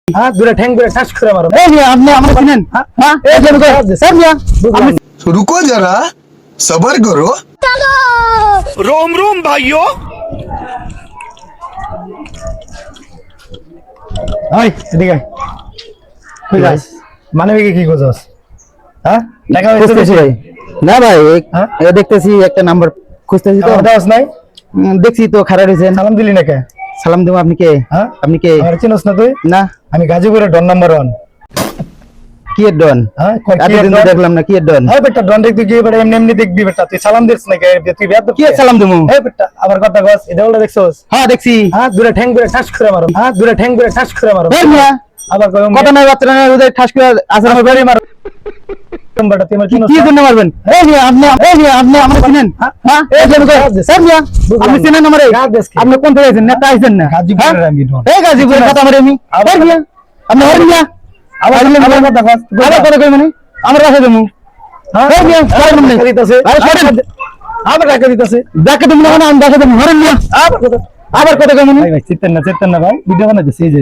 হ্যাঁ দুটো ঠ্যাং করে ঠাস করে মারো। এই মিয়া আপনি আমার চিনেন? হ্যাঁ এই যে স্যার মিয়া আপনি रुको जरा सबर करो। रोम रोम भाइयों। ওই এদিকে কই যাস? মানে কি করছস? হ্যাঁ টাকা হইছে খুঁজতেছি ভাই। না ভাই হ্যাঁ? দেখতেছি একটা নাম্বার খুঁজতেছি তো। আমার দাস নাই? দেখছি তো খারাপ হয়েছেন। সালাম দিলি না কে? সালাম দেবো। আপনি কে? হ্যাঁ আপনি কে? আমার চিনস না তুই? না আমি গাজীপুরের ডন নাম্বার 1। কি এর ডন? হ্যাঁ কই কি এতদিন তো ডন? দেখলাম না কি এর ডন। হ্যাঁ বেটা ডন দেখবি কি বেটা এমনি এমনি দেখবি বেটা তুই সালাম দিস না কে? তুই বেয়াদ কি এর সালাম দেবো? এই বেটা আবার কথা কস এটা বলে দেখছস? হ্যাঁ দেখছি। হ্যাঁ দুটো ঠ্যাং করে ঠাস করে মারো। হ্যাঁ দুটো ঠ্যাং করে ঠাস করে মারো। এই মিয়া আবার কই কথা নাই বাচ্চা নাই ওদের ঠাস করে আসলে আমার বাড়ি মারো। বেটা তুই আমার চিনস কি না? জন্য মারবেন? এই মিয়া আপনি আমার চিনেন? হ্যাঁ এই যে স্যার মিয়া আপনি চিনেন আমারে? আপনি কোন থেকে আছেন? নেতা আইছেন না? গাজীপুরের আমি ডন। এই গাজীপুরের কথা মারি আমি। এই মিয়া আপনি হরেন মিয়া আবার কথা কস আবার কথা কই মানে আমার কাছে দেবো। এই মিয়া সরেন না। টাকা দিতেছে আরে সরেন। আবার টাকা দিতেছে দেখে তুমি না আমি দেখে দেবো। হরেন মিয়া আবার কথা আবার কথা কই মানে ভাই চিত্তেন না ভাই ভিডিও বানাইতেছি এই যে